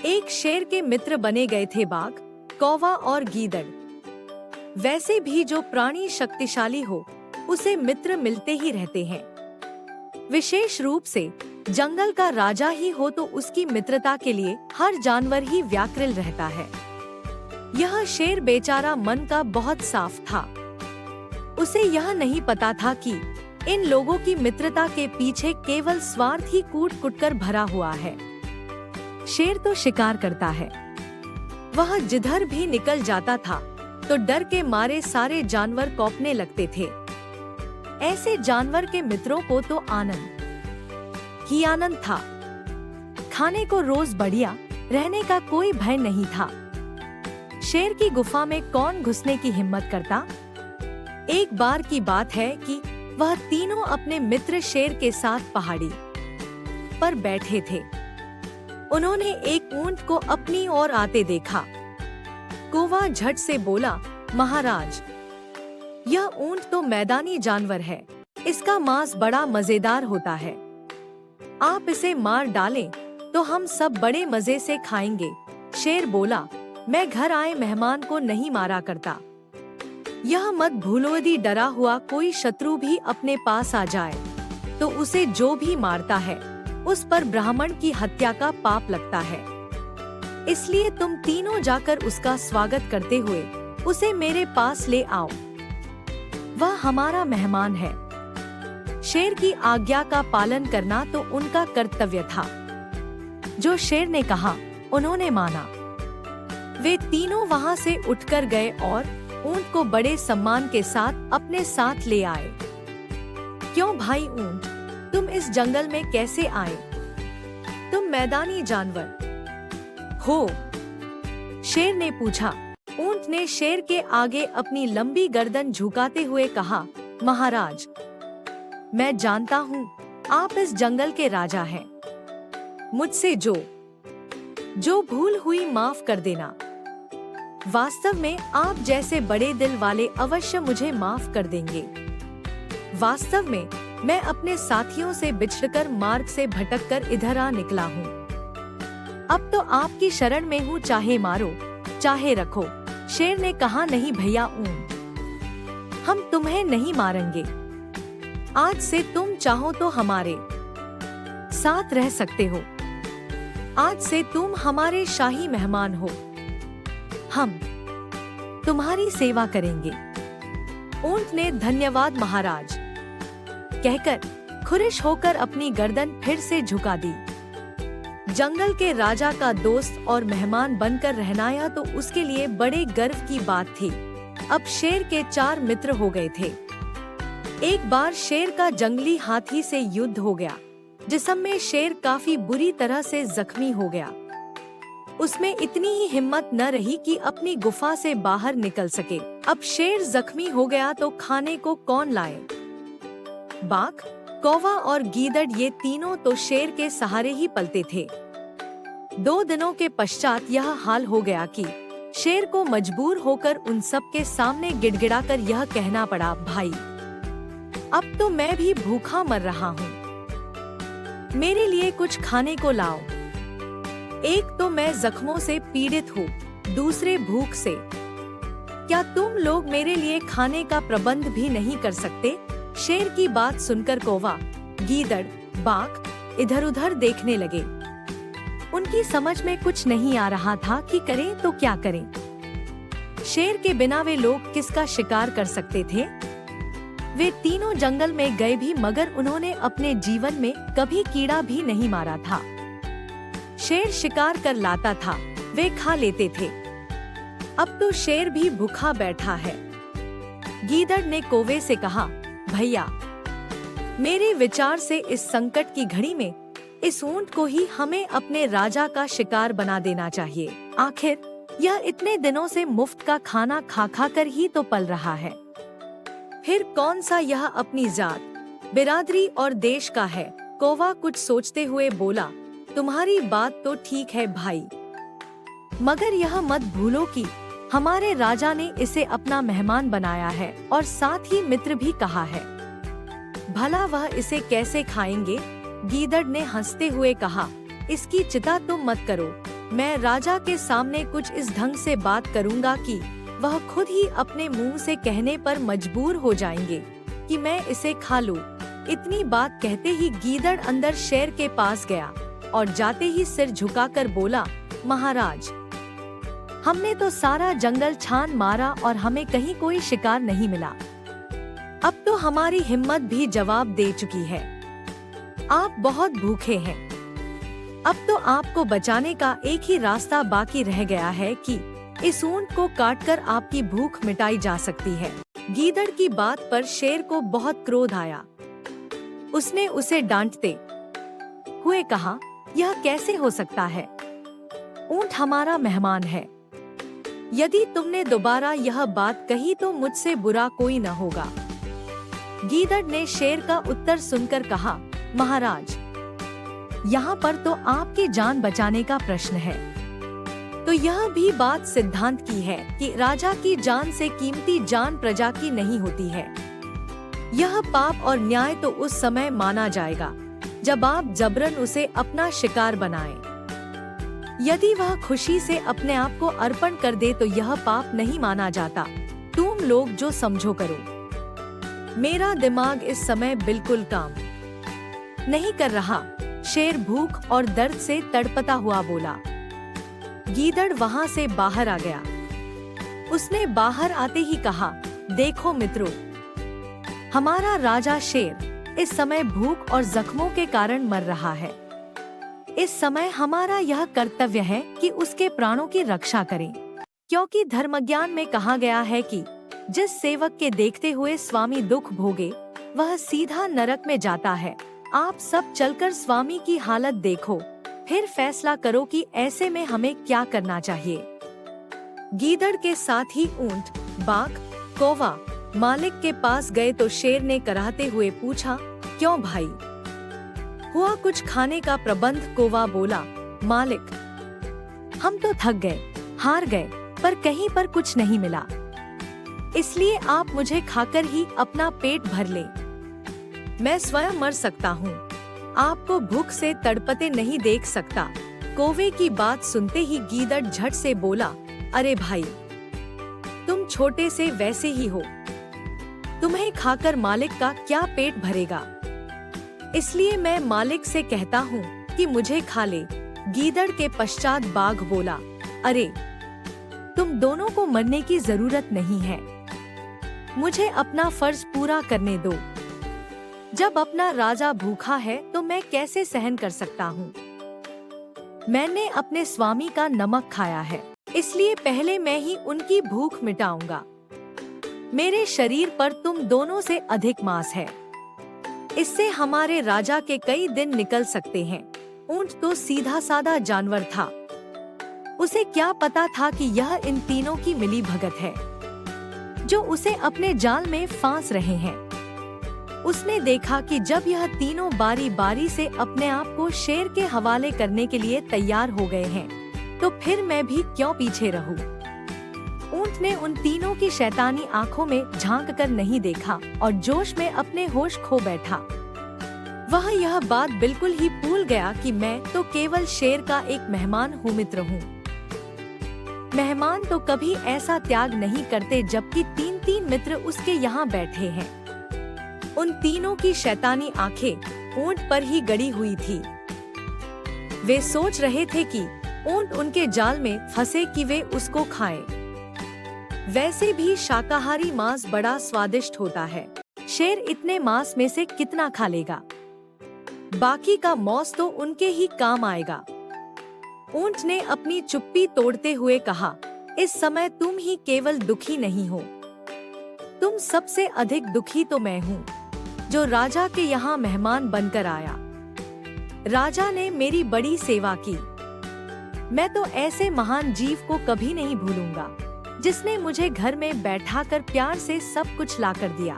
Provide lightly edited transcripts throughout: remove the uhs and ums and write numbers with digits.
एक शेर के मित्र बने गए थे बाघ, कौवा और गीदड़। वैसे भी जो प्राणी शक्तिशाली हो, उसे मित्र मिलते ही रहते हैं। विशेष रूप से जंगल का राजा ही हो तो उसकी मित्रता के लिए हर जानवर ही व्याकुल रहता है। यह शेर बेचारा मन का बहुत साफ था। उसे यह नहीं पता था कि इन लोगों की मित्रता के पीछे केवल स्वार्थ ही कूट कुट कर भरा हुआ है। शेर तो शिकार करता है। वह जिधर भी निकल जाता था तो डर के मारे सारे जानवर कौंपने लगते थे। ऐसे जानवर के मित्रों को तो आनंद ही आनंद था। खाने को रोज बढ़िया, रहने का कोई भय नहीं था। शेर की गुफा में कौन घुसने की हिम्मत करता? एक बार की बात है कि वह तीनों अपने मित्र शेर के साथ पहाड़ी पर बैठे थे। उन्होंने एक ऊंट को अपनी ओर आते देखा। कौवा झट से बोला, महाराज, यह ऊंट तो मैदानी जानवर है, इसका मांस बड़ा मजेदार होता है। आप इसे मार डालें तो हम सब बड़े मजे से खाएंगे। शेर बोला, मैं घर आए मेहमान को नहीं मारा करता। यह मत भूलो, यदि डरा हुआ कोई शत्रु भी अपने पास आ जाए तो उसे जो भी मारता है उस पर ब्राह्मण की हत्या का पाप लगता है। इसलिए तुम तीनों जाकर उसका स्वागत करते हुए उसे मेरे पास ले आओ। वह हमारा मेहमान है। शेर की आज्ञा का पालन करना तो उनका कर्तव्य था। जो शेर ने कहा, उन्होंने माना। वे तीनों वहां से उठकर गए और ऊंट को बड़े सम्मान के साथ अपने साथ ले आए। क्यों भाई ऊंट, तुम इस जंगल में कैसे आए? तुम मैदानी जानवर हो? शेर ने पूछा। ऊंट ने शेर के आगे अपनी लंबी गर्दन झुकाते हुए कहा, महाराज, मैं जानता हूँ आप इस जंगल के राजा हैं। मुझसे जो भूल हुई माफ कर देना। वास्तव में आप जैसे बड़े दिल वाले अवश्य मुझे माफ कर देंगे। वास्तव में मैं अपने साथियों से बिछड़कर मार्ग से भटककर इधर आ निकला हूँ। अब तो आपकी शरण में हूँ, चाहे मारो चाहे रखो। शेर ने कहा, नहीं भैया ऊंट, हम तुम्हें नहीं मारेंगे। आज से तुम चाहो तो हमारे साथ रह सकते हो। आज से तुम हमारे शाही मेहमान हो। हम तुम्हारी सेवा करेंगे। ऊंट ने धन्यवाद महाराज कहकर खुश होकर अपनी गर्दन फिर से झुका दी। जंगल के राजा का दोस्त और मेहमान बनकर रहना यह तो उसके लिए बड़े गर्व की बात थी। अब शेर के 4 मित्र हो गए थे। एक बार शेर का जंगली हाथी से युद्ध हो गया, जिसमें शेर काफी बुरी तरह से जख्मी हो गया। उसमें इतनी ही हिम्मत न रही कि अपनी गुफा से बाहर निकल सके। अब शेर जख्मी हो गया तो खाने को कौन लाए? बाघ, कौवा और गीदड़, ये तीनों तो शेर के सहारे ही पलते थे। 2 दिनों के पश्चात यह हाल हो गया कि शेर को मजबूर होकर उन सब के सामने गिड़गिड़ाकर यह कहना पड़ा, भाई, अब तो मैं भी भूखा मर रहा हूँ, मेरे लिए कुछ खाने को लाओ। एक तो मैं जख्मों से पीड़ित हूँ, दूसरे भूख से। क्या तुम लोग मेरे लिए खाने का प्रबंध भी नहीं कर सकते? शेर की बात सुनकर कौवा, गीदड़, बाघ इधर उधर देखने लगे। उनकी समझ में कुछ नहीं आ रहा था कि करें तो क्या करें। शेर के बिना वे लोग किसका शिकार कर सकते थे? वे तीनों जंगल में गए भी, मगर उन्होंने अपने जीवन में कभी कीड़ा भी नहीं मारा था। शेर शिकार कर लाता था, वे खा लेते थे। अब तो शेर भी भूखा बैठा है। गीदड़ ने कौवे से कहा, भैया, मेरे विचार से इस संकट की घड़ी में इस ऊंट को ही हमें अपने राजा का शिकार बना देना चाहिए। आखिर यह इतने दिनों से मुफ्त का खाना खा खा कर ही तो पल रहा है। फिर कौन सा यह अपनी जात, बिरादरी और देश का है? कौवा कुछ सोचते हुए बोला, तुम्हारी बात तो ठीक है भाई, मगर यह मत भूलो कि हमारे राजा ने इसे अपना मेहमान बनाया है और साथ ही मित्र भी कहा है। भला वह इसे कैसे खाएंगे? गीदड़ ने हंसते हुए कहा, इसकी चिंता तुम मत करो, मैं राजा के सामने कुछ इस ढंग से बात करूंगा कि वह खुद ही अपने मुंह से कहने पर मजबूर हो जाएंगे कि मैं इसे खा लूं। इतनी बात कहते ही गीदड़ अंदर शेर के पास गया और जाते ही सिर झुकाकर बोला, महाराज, हमने तो सारा जंगल छान मारा और हमें कहीं कोई शिकार नहीं मिला। अब तो हमारी हिम्मत भी जवाब दे चुकी है। आप बहुत भूखे हैं। अब तो आपको बचाने का एक ही रास्ता बाकी रह गया है कि इस ऊंट को काटकर आपकी भूख मिटाई जा सकती है। गीदड़ की बात पर शेर को बहुत क्रोध आया। उसने उसे डांटते हुए कहा, यह कैसे हो सकता है? ऊंट हमारा मेहमान है। यदि तुमने दोबारा यह बात कही तो मुझसे बुरा कोई न होगा। गीदड़ ने शेर का उत्तर सुनकर कहा, महाराज, यहाँ पर तो आपकी जान बचाने का प्रश्न है। तो यह भी बात सिद्धांत की है कि राजा की जान से कीमती जान प्रजा की नहीं होती है। यह पाप और न्याय तो उस समय माना जाएगा जब आप जबरन उसे अपना शिकार बनाएं। यदि वह खुशी से अपने आप को अर्पण कर दे तो यह पाप नहीं माना जाता। तुम लोग जो समझो करो। मेरा दिमाग इस समय बिल्कुल काम नहीं कर रहा। शेर भूख और दर्द से तड़पता हुआ बोला। गीदड़ वहां से बाहर आ गया। उसने बाहर आते ही कहा, देखो मित्रों, हमारा राजा शेर इस समय भूख और जख्मों के कारण मर रहा है। इस समय हमारा यह कर्तव्य है कि उसके प्राणों की रक्षा करें, क्योंकि धर्मज्ञान में कहा गया है कि जिस सेवक के देखते हुए स्वामी दुख भोगे वह सीधा नरक में जाता है। आप सब चलकर स्वामी की हालत देखो, फिर फैसला करो कि ऐसे में हमें क्या करना चाहिए। गीदड़ के साथ ही ऊंट, बाघ, कौवा मालिक के पास गए तो शेर ने कराहते हुए पूछा, क्यों भाई, हुआ कुछ खाने का प्रबंध? कौवा बोला, मालिक, हम तो थक गए, हार गए, पर कहीं पर कुछ नहीं मिला, इसलिए आप मुझे खाकर ही अपना पेट भर ले। मैं स्वयं मर सकता हूँ, आपको भूख से तड़पते नहीं देख सकता। कौवे की बात सुनते ही गीदड़ झट से बोला, अरे भाई, तुम छोटे से वैसे ही हो, तुम्हें खाकर मालिक का क्या पेट भरेगा? इसलिए मैं मालिक से कहता हूँ कि मुझे खा ले। गीदड़ के पश्चात बाघ बोला, अरे, तुम दोनों को मरने की जरूरत नहीं है, मुझे अपना फर्ज पूरा करने दो। जब अपना राजा भूखा है तो मैं कैसे सहन कर सकता हूँ? मैंने अपने स्वामी का नमक खाया है, इसलिए पहले मैं ही उनकी भूख मिटाऊंगा। मेरे शरीर पर तुम दोनों से अधिक मांस है, इससे हमारे राजा के कई दिन निकल सकते हैं। ऊंट तो सीधा साधा जानवर था, उसे क्या पता था कि यह इन तीनों की मिली भगत है जो उसे अपने जाल में फांस रहे हैं। उसने देखा कि जब यह तीनों बारी बारी से अपने आप को शेर के हवाले करने के लिए तैयार हो गए हैं, तो फिर मैं भी क्यों पीछे रहूं? ऊंट ने उन तीनों की शैतानी आंखों में झांक कर नहीं देखा और जोश में अपने होश खो बैठा। वह यह बात बिल्कुल ही भूल गया कि मैं तो केवल शेर का एक मेहमान हूँ, मित्र हूँ। मेहमान तो कभी ऐसा त्याग नहीं करते, जबकि तीन तीन मित्र उसके यहाँ बैठे हैं। उन तीनों की शैतानी आंखें ऊंट पर ही गड़ी हुई थी। वे सोच रहे थे कि ऊंट उनके जाल में फंसे कि वे उसको खाएं। वैसे भी शाकाहारी मांस बड़ा स्वादिष्ट होता है, शेर इतने मांस में से कितना खा लेगा? बाकी का मौस तो उनके ही काम आएगा। ऊंट ने अपनी चुप्पी तोड़ते हुए कहा, इस समय तुम ही केवल दुखी नहीं हो, तुम सबसे अधिक दुखी तो मैं हूँ, जो राजा के यहाँ मेहमान बनकर आया। राजा ने मेरी बड़ी सेवा की। मैं तो ऐसे महान जीव को कभी नहीं भूलूंगा जिसने मुझे घर में बैठाकर प्यार से सब कुछ लाकर दिया।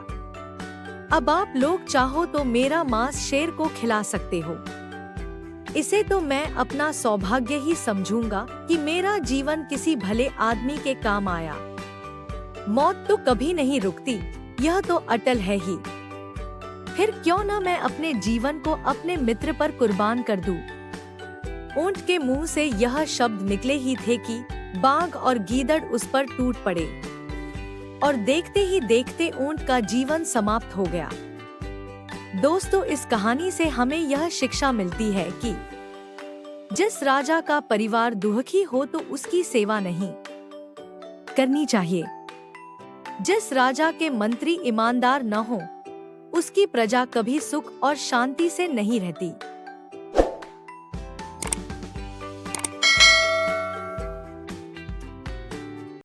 अब आप लोग चाहो तो मेरा मांस शेर को खिला सकते हो। इसे तो मैं अपना सौभाग्य ही समझूंगा कि मेरा जीवन किसी भले आदमी के काम आया। मौत तो कभी नहीं रुकती, यह तो अटल है ही। फिर क्यों न मैं अपने जीवन को अपने मित्र पर कुर्बान कर दूं? ऊंट के मुंह से यह शब्द निकले ही थे कि बाघ और गीदड़ उस पर टूट पड़े और देखते ही देखते ऊंट का जीवन समाप्त हो गया। दोस्तों, इस कहानी से हमें यह शिक्षा मिलती है कि जिस राजा का परिवार दुखी हो तो उसकी सेवा नहीं करनी चाहिए। जिस राजा के मंत्री ईमानदार न हो, उसकी प्रजा कभी सुख और शांति से नहीं रहती।